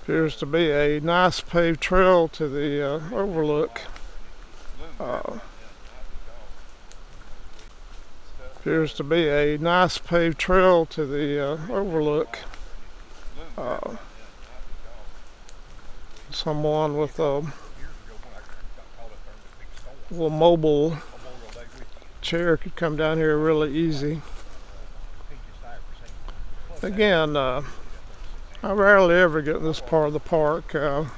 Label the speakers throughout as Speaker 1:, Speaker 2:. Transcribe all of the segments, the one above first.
Speaker 1: Appears to be a nice paved trail to the overlook. Appears to be a nice paved trail to the overlook. Someone with a little mobile chair could come down here really easy. Again, I rarely ever get in this part of the park. From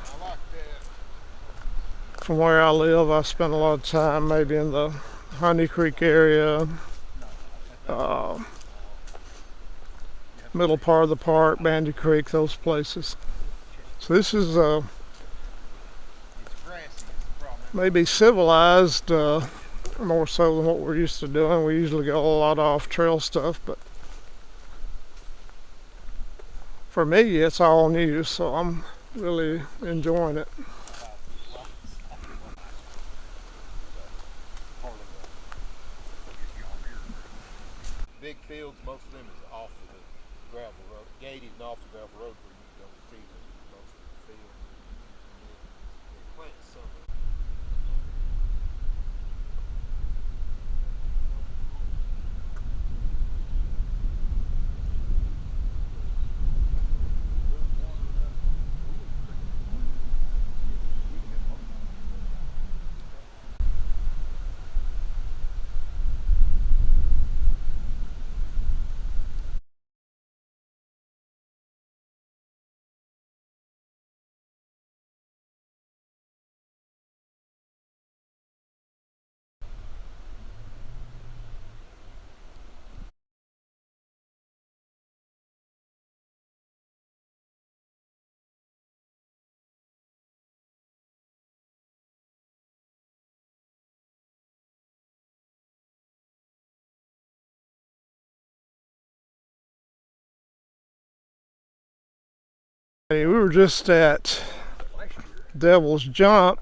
Speaker 1: where I live, I spend a lot of time maybe in the Honey Creek area, middle part of the park, Bandy Creek, those places. So this is maybe civilized, more so than what we're used to doing. We usually go a lot off trail stuff, but for me it's all new, so I'm really enjoying it.
Speaker 2: Big fields, most of them is off of the gravel road, gated and off the gravel road where you don't see most of the fields. They plant some of it.
Speaker 1: Hey, we were just at Devil's Jump.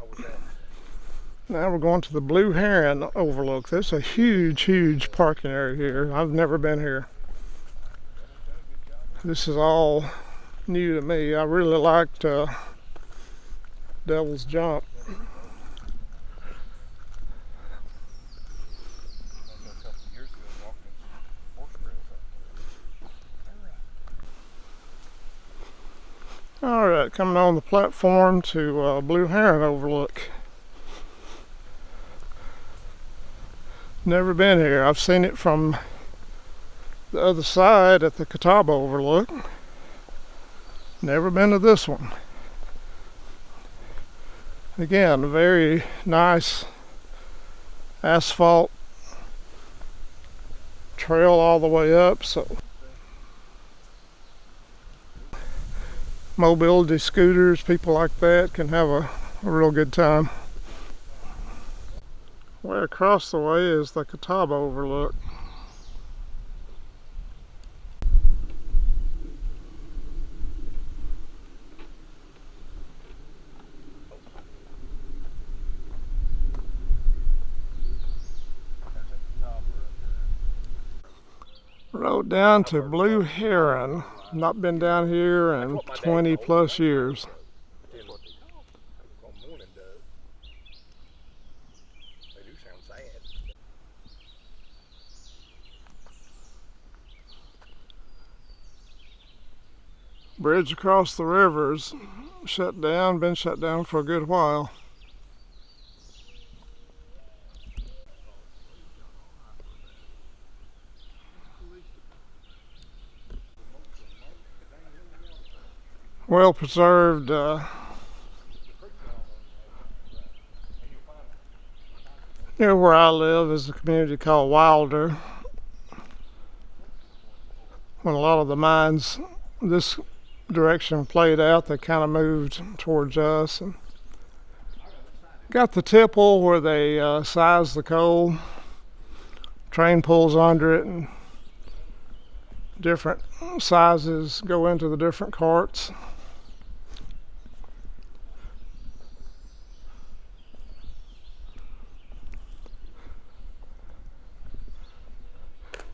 Speaker 1: Now we're going to the Blue Heron Overlook. There's a huge parking area here. I've never been here. This is all new to me. I really liked Devil's Jump. Alright, coming on the platform to Blue Heron Overlook. Never been here. I've seen it from the other side at the Catawba Overlook. Never been to this one. Again, a very nice asphalt trail all the way up, so mobility scooters, people like that can have a real good time. Way across the way is the Catawba Overlook. Road down to Blue Heron. Not been down here in 20 plus years. Bridge across the river's shut down, been shut down for a good while. Well preserved near where I live is a community called Wilder. When a lot of the mines this direction played out, they kind of moved towards us and got the tipple where they size the coal. Train pulls under it and different sizes go into the different carts.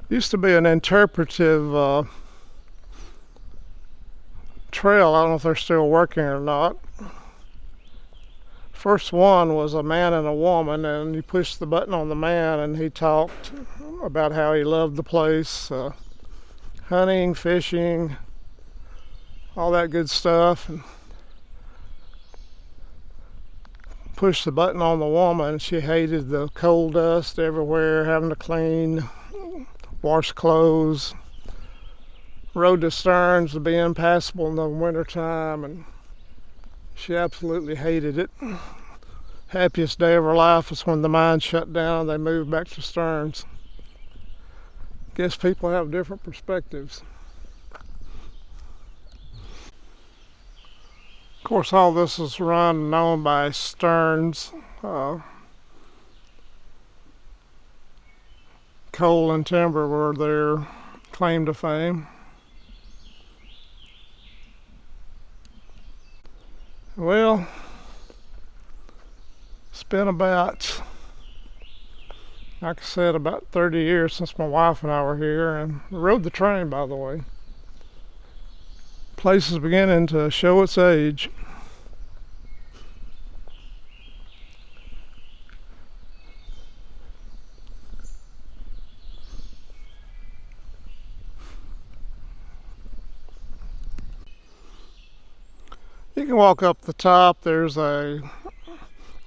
Speaker 1: Used to be an interpretive trail. I don't know if they're still working or not. First one was a man and a woman, and you pushed the button on the man, and he talked about how he loved the place, hunting, fishing, all that good stuff. And pushed the button on the woman. She hated the coal dust everywhere, having to clean, wash clothes. Road to Stearns would be impassable in the wintertime, and she absolutely hated it. Happiest day of her life was when the mine shut down and they moved back to Stearns. Guess people have different perspectives. Of course, all this is run and owned by Stearns. Coal and timber were their claim to fame. Well, it's been about, like I said, about 30 years since my wife and I were here, and we rode the train, by the way. Place is beginning to show its age. You can walk up the top. There's a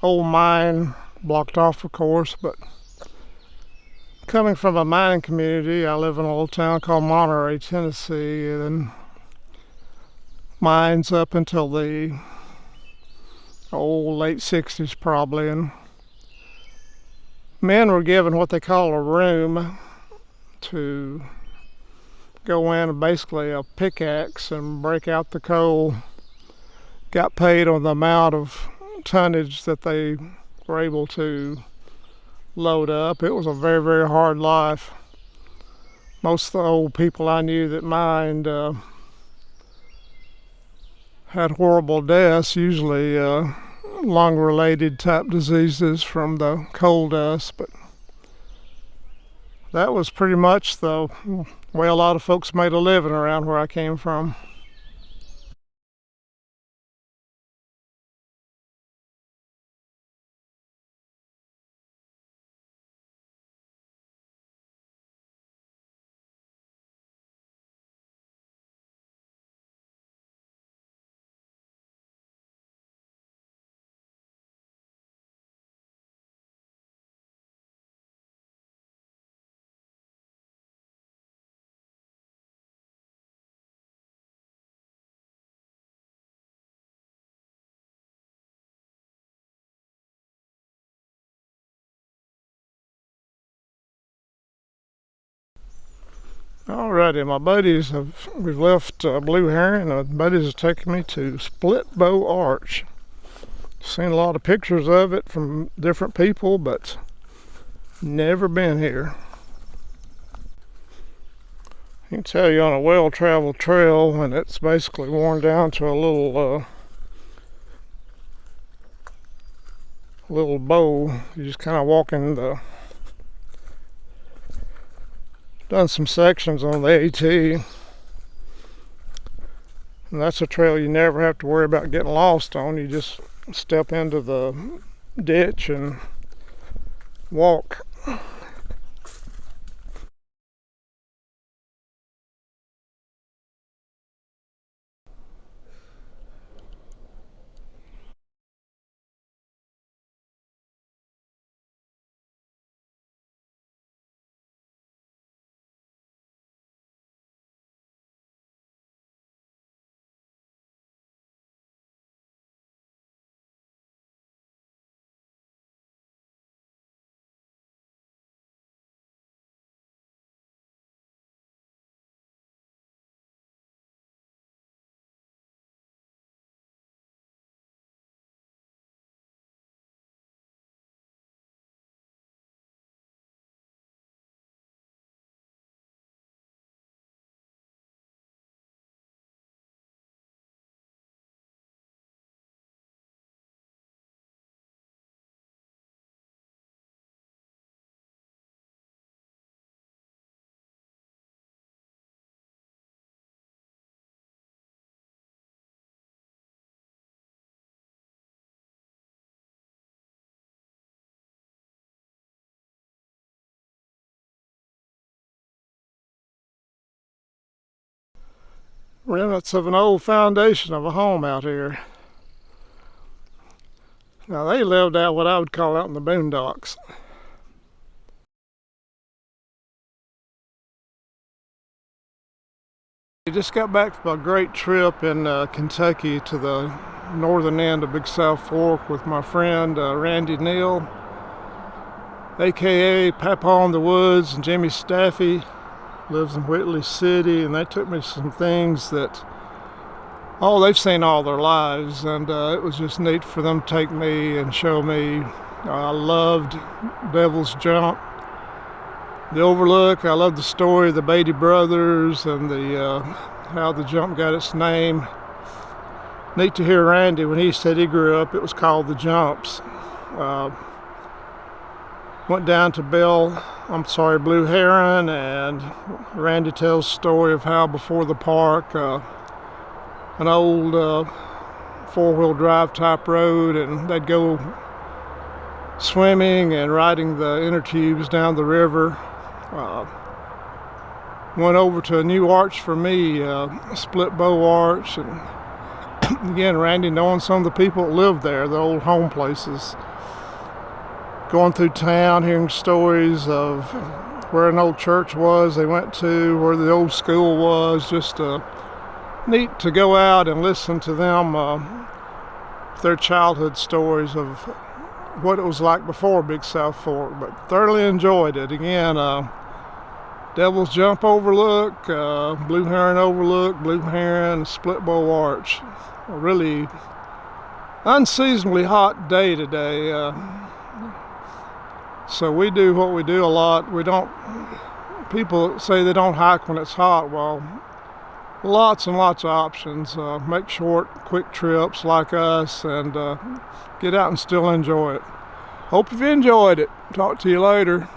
Speaker 1: old mine blocked off, of course, but coming from a mining community, I live in a little town called Monterey, Tennessee, and mines up until the late 60s probably, and men were given what they call a room to go in and basically a pickaxe and break out the coal. Got paid on the amount of tonnage that they were able to load up. It was a very, very hard life. Most of the old people I knew that mined had horrible deaths, usually lung-related type diseases from the coal dust, but that was pretty much the way a lot of folks made a living around where I came from. Alrighty, we've left Blue Heron, and my buddies have taken me to Split Bow Arch. Seen a lot of pictures of it from different people, but never been here. I can tell you on a well-traveled trail, and it's basically worn down to a little bow. You just kind of walk in the. Done some sections on the AT, and that's a trail you never have to worry about getting lost on. You just step into the ditch and walk. Remnants of an old foundation of a home out here. Now they lived out what I would call out in the boondocks. We just got back from a great trip in Kentucky to the northern end of Big South Fork with my friend Randy Neal, aka Papa in the Woods, and Jimmy Staffy lives in Whitley City, and they took me to some things that they've seen all their lives, and it was just neat for them to take me and show me. I loved Devil's Jump, the Overlook. I love the story of the Beatty brothers and the how the jump got its name. Neat to hear Randy when he said he grew up, it was called the Jumps. Went down to Blue Heron, and Randy tells the story of how before the park, an old four-wheel drive type road, and they'd go swimming and riding the inner tubes down the river. Went over to a new arch for me, split bow arch, and again, Randy knowing some of the people that lived there, the old home places. Going through town, hearing stories of where an old church was they went to, where the old school was. Just neat to go out and listen to them, their childhood stories of what it was like before Big South Fork, but thoroughly enjoyed it. Again, Devil's Jump Overlook, Blue Heron Overlook, Blue Heron, Split Bow Arch. A really unseasonably hot day today. So we do what we do a lot. People say they don't hike when it's hot. Well, lots and lots of options. Make short, quick trips like us, and get out and still enjoy it. Hope you've enjoyed it. Talk to you later.